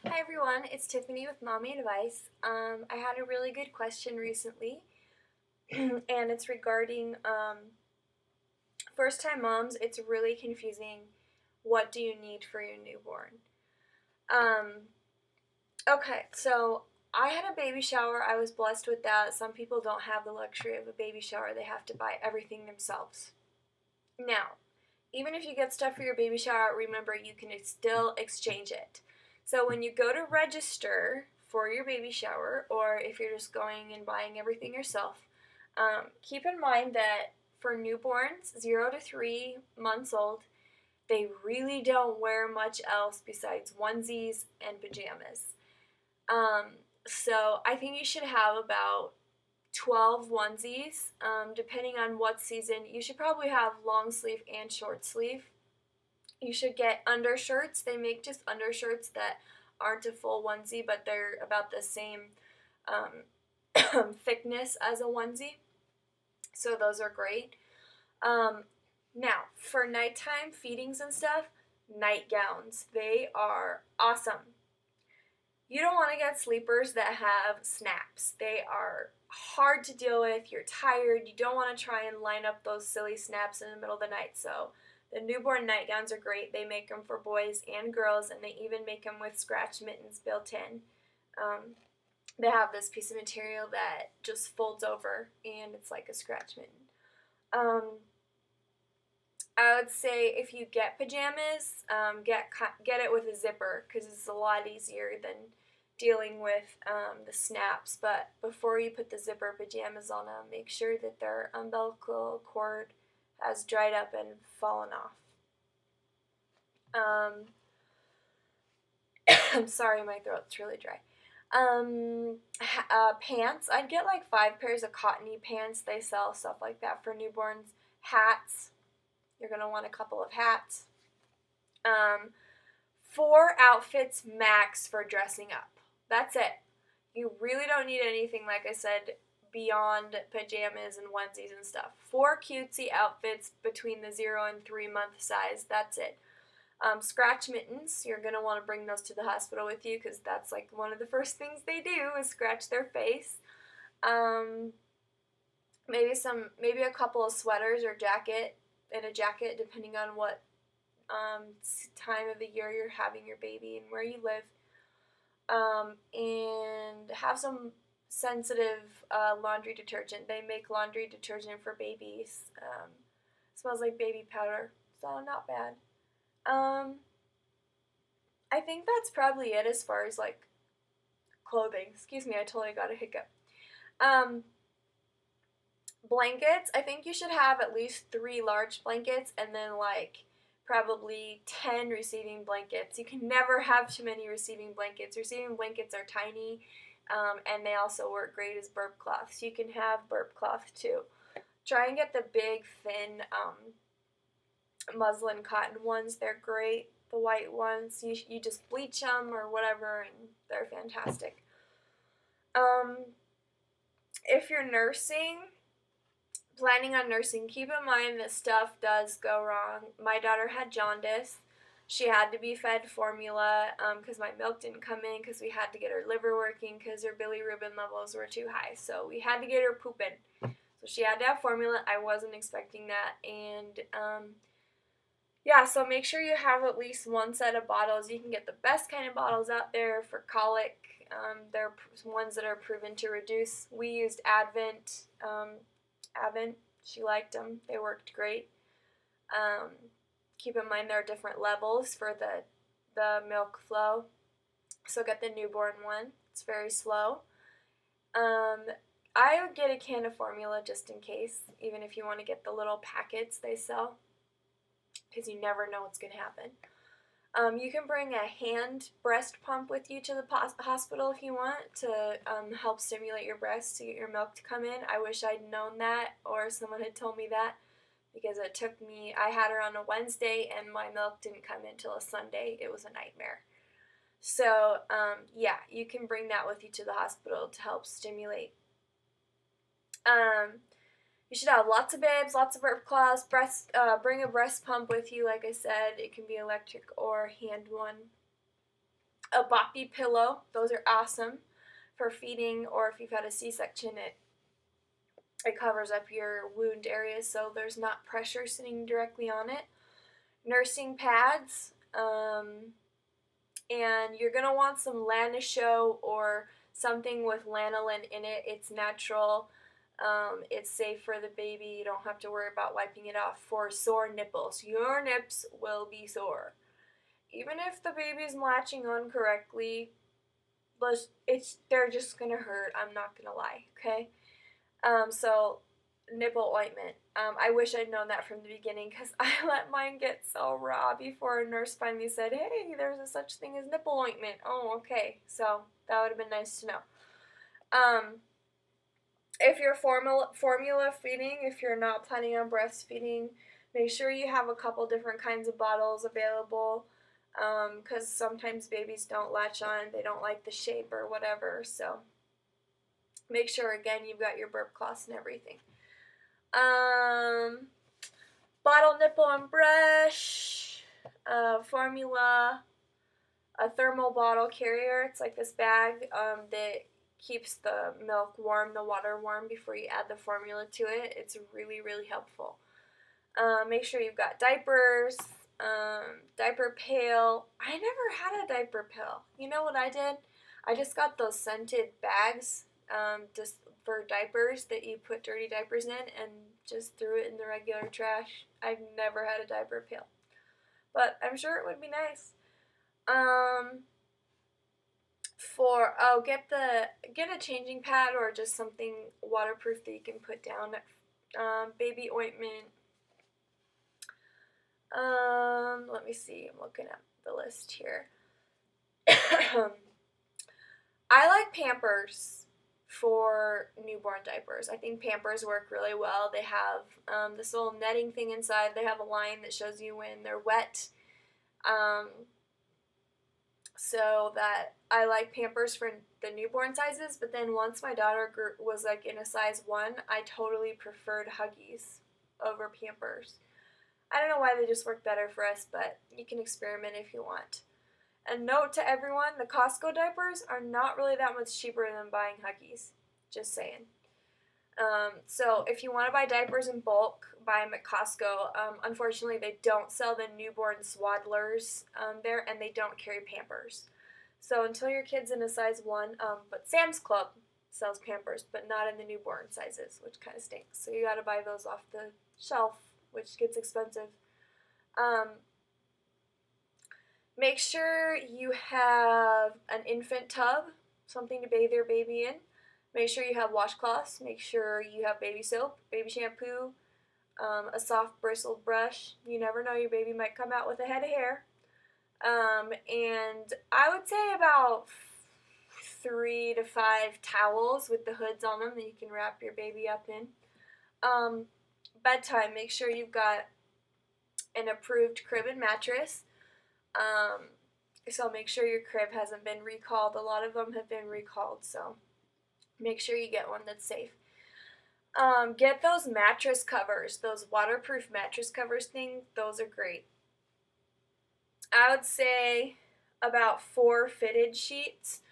Hi everyone, it's Tiffany with Mommy Advice. I had a really good question recently, and it's regarding first time moms. It's really confusing. What do you need for your newborn? Um, okay, so I had a baby shower. I was blessed with that. Some people don't have the luxury of a baby shower, they have to buy everything themselves. Now, even if you get stuff for your baby shower, remember you can still exchange it. So when you go to register for your baby shower, or if you're just going and buying everything yourself, keep in mind that for newborns, 0 to 3 months old, they really don't wear much else besides onesies and pajamas. Um, so I think you should have about 12 onesies. Depending on what season, you should probably have long sleeve and short sleeve. You should get undershirts. They make just undershirts that aren't a full onesie, but they're about the same thickness as a onesie. So those are great. Um, Now, for nighttime feedings and stuff, nightgowns. They are awesome. You don't want to get sleepers that have snaps. They are hard to deal with. You're tired. You don't want to try and line up those silly snaps in the middle of the night. So, the newborn nightgowns are great. They make them for boys and girls, and they even make them with scratch mittens built in. Um, they have this piece of material that just folds over, and it's like a scratch mitten. Um, I would say if you get pajamas, get it with a zipper because it's a lot easier than dealing with the snaps. But before you put the zipper pajamas on them, make sure that their umbilical cord has dried up and fallen off. Um, I'm sorry, my throat's really dry. Pants. I'd get like 5 pairs of cottony pants. They sell stuff like that for newborns. Hats. You're gonna want a couple of hats. Um, 4 outfits max for dressing up. That's it. You really don't need anything, like I said, beyond pajamas and onesies and stuff. 4 cutesy outfits between the 0 and 3 month size. That's it. Scratch mittens. You're gonna want to bring those to the hospital with you because that's like one of the first things they do is scratch their face. Um, maybe a couple of sweaters or a jacket, depending on what time of the year you're having your baby and where you live, and have some sensitive laundry detergent. They make laundry detergent for babies. Smells like baby powder, so not bad. Um, I think that's probably it as far as like clothing. Excuse me, I totally got a hiccup. Um, Blankets. I think you should have at least 3 large blankets and then like probably 10 receiving blankets. You can never have too many receiving blankets. Receiving blankets are tiny, and they also work great as burp cloths. You can have burp cloth too. Try and get the big, thin muslin cotton ones. They're great. The white ones, you just bleach them or whatever, and they're fantastic. Um, if you're planning on nursing, keep in mind that stuff does go wrong. My daughter had jaundice. She had to be fed formula because my milk didn't come in because we had to get her liver working because her bilirubin levels were too high. So we had to get her pooping. So she had to have formula. I wasn't expecting that. And yeah, so make sure you have at least one set of bottles. You can get the best kind of bottles out there for colic. They're ones that are proven to reduce. We used Advent. She liked them. They worked great. Um, Keep in mind there are different levels for the milk flow. So get the newborn one. It's very slow. Um, I would get a can of formula just in case, even if you want to get the little packets they sell, because you never know what's going to happen. You can bring a hand breast pump with you to the hospital if you want to help stimulate your breast to get your milk to come in. I wish I'd known that or someone had told me that because it took me, I had her on a Wednesday and my milk didn't come in until a Sunday. It was a nightmare. So, yeah, you can bring that with you to the hospital to help stimulate. You should have lots of bibs, lots of burp cloths, bring a breast pump with you, like I said. It can be electric or hand one. A boppy pillow. Those are awesome for feeding, or if you've had a C-section, it covers up your wound areas so there's not pressure sitting directly on it. Nursing pads, and you're going to want some Lanishow or something with lanolin in it. It's natural. It's safe for the baby. You don't have to worry about wiping it off. For sore nipples, your nips will be sore. Even if the baby's latching on correctly, they're just gonna hurt. I'm not gonna lie, okay? So nipple ointment. I wish I'd known that from the beginning because I let mine get so raw before a nurse finally said, hey, there's a such thing as nipple ointment. Oh, okay. So that would have been nice to know. If you're formula feeding, if you're not planning on breastfeeding, make sure you have a couple different kinds of bottles available because sometimes babies don't latch on, they don't like the shape or whatever, so make sure, again, you've got your burp cloths and everything. Bottle, nipple, and brush, formula, a thermal bottle carrier. It's like this bag that keeps the milk warm, the water warm before you add the formula to it. It's really, really helpful. Make sure you've got diapers, diaper pail. I never had a diaper pail. You know what I did? I just got those scented bags just for diapers that you put dirty diapers in and just threw it in the regular trash. I've never had a diaper pail, but I'm sure it would be nice. Get a changing pad or just something waterproof that you can put down. Baby ointment. Let me see. I'm looking at the list here. I like Pampers for newborn diapers. I think Pampers work really well. They have this little netting thing inside. They have a line that shows you when they're wet. So that I like Pampers for the newborn sizes, but then once my daughter was like in a size 1, I totally preferred Huggies over Pampers. I don't know why, they just work better for us, but you can experiment if you want. And note to everyone, the Costco diapers are not really that much cheaper than buying Huggies. Just saying. So if you want to buy diapers in bulk, buy them at Costco. Unfortunately, they don't sell the newborn swaddlers there, and they don't carry Pampers. So until your kid's in a size 1, but Sam's Club sells Pampers, but not in the newborn sizes, which kind of stinks. So you got to buy those off the shelf, which gets expensive. Make sure you have an infant tub, something to bathe your baby in. Make sure you have washcloths. Make sure you have baby soap, baby shampoo, a soft bristled brush. You never know, your baby might come out with a head of hair. And I would say about 3 to 5 towels with the hoods on them that you can wrap your baby up in. Bedtime, make sure you've got an approved crib and mattress. So make sure your crib hasn't been recalled. A lot of them have been recalled, so make sure you get one that's safe. Get those mattress covers, those waterproof mattress covers thing. Those are great. I would say about 4 fitted sheets.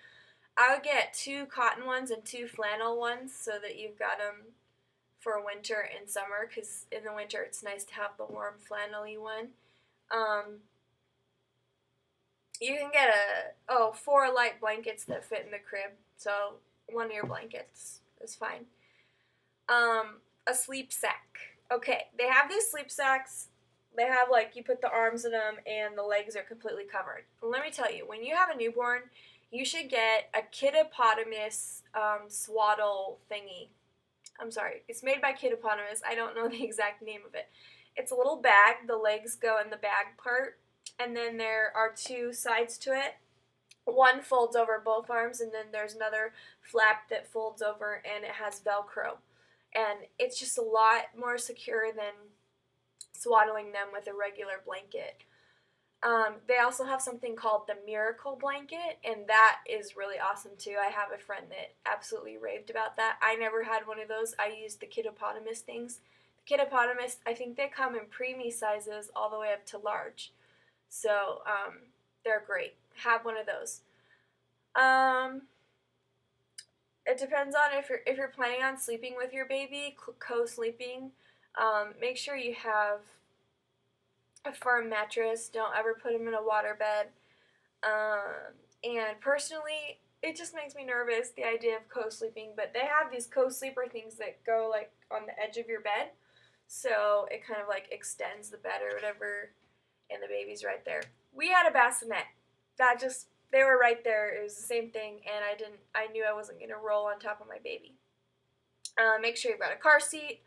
I would get 2 cotton ones and 2 flannel ones so that you've got them for winter and summer, because in the winter it's nice to have the warm flannel-y one. You can get 4 light blankets that fit in the crib, so one of your blankets is fine. A sleep sack. Okay, they have these sleep sacks. They have, like, you put the arms in them and the legs are completely covered. Let me tell you, when you have a newborn, you should get a Kiddopotamus swaddle thingy. I'm sorry, it's made by Kiddopotamus. I don't know the exact name of it. It's a little bag. The legs go in the bag part, and then there are 2 sides to it. One folds over both arms, and then there's another flap that folds over, and it has Velcro. And it's just a lot more secure than swaddling them with a regular blanket. They also have something called the Miracle Blanket, and that is really awesome too. I have a friend that absolutely raved about that. I never had one of those. I used the Kiddopotamus things. The Kiddopotamus, I think they come in preemie sizes all the way up to large. So they're great. Have one of those. Um, it depends on if you're planning on sleeping with your baby, co-sleeping. Make sure you have a firm mattress. Don't ever put them in a water bed. And personally, it just makes me nervous, the idea of co-sleeping, but they have these co-sleeper things that go like on the edge of your bed, so it kind of like extends the bed or whatever, and the baby's right there. We had a bassinet. They were right there. It was the same thing, and I knew I wasn't gonna roll on top of my baby. Make sure you've got a car seat.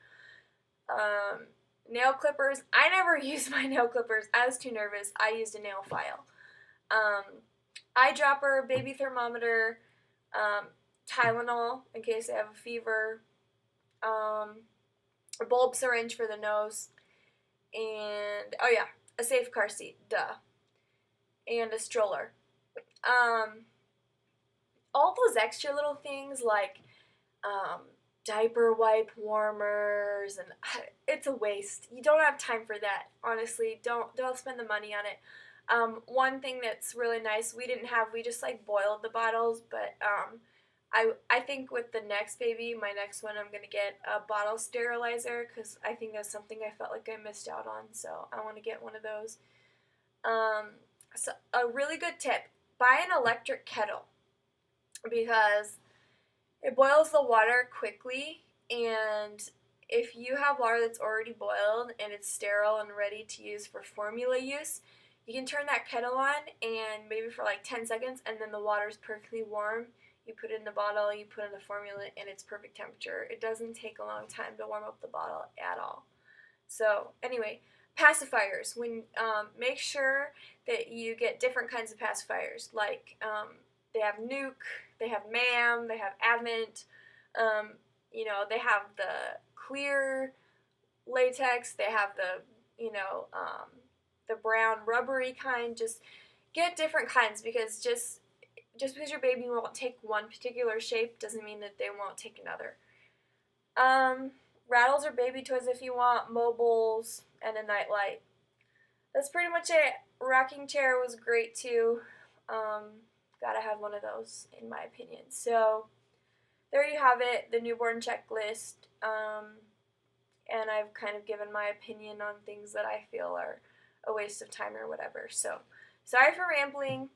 Nail clippers. I never used my nail clippers. I was too nervous. I used a nail file. Eyedropper, baby thermometer, Tylenol in case they have a fever, a bulb syringe for the nose, and oh yeah, a safe car seat, duh, and a stroller. All those extra little things like um, diaper wipe warmers, and it's a waste. You don't have time for that. Honestly, don't spend the money on it. One thing that's really nice, we just like boiled the bottles, but I think with the next baby, my next one, I'm gonna get a bottle sterilizer because I think that's something I felt like I missed out on. So I want to get one of those. Um, so a really good tip: buy an electric kettle because it boils the water quickly, and if you have water that's already boiled and it's sterile and ready to use for formula use, you can turn that kettle on and maybe for like 10 seconds, and then the water's perfectly warm. You put it in the bottle, you put in the formula, and it's perfect temperature. It doesn't take a long time to warm up the bottle at all. So anyway, pacifiers. Make sure that you get different kinds of pacifiers. Like they have Nuke, they have Mam, they have Advent. They have the clear latex. They have the brown rubbery kind. Just get different kinds because just because your baby won't take one particular shape doesn't mean that they won't take another. Rattles or baby toys if you want, mobiles, and a nightlight. That's pretty much it. Rocking chair was great too. Gotta have one of those, in my opinion. So, there you have it, the newborn checklist. And I've kind of given my opinion on things that I feel are a waste of time or whatever. So, sorry for rambling.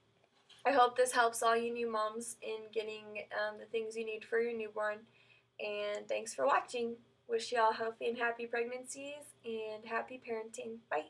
I hope this helps all you new moms in getting the things you need for your newborn. And thanks for watching. Wish you all healthy and happy pregnancies and happy parenting. Bye.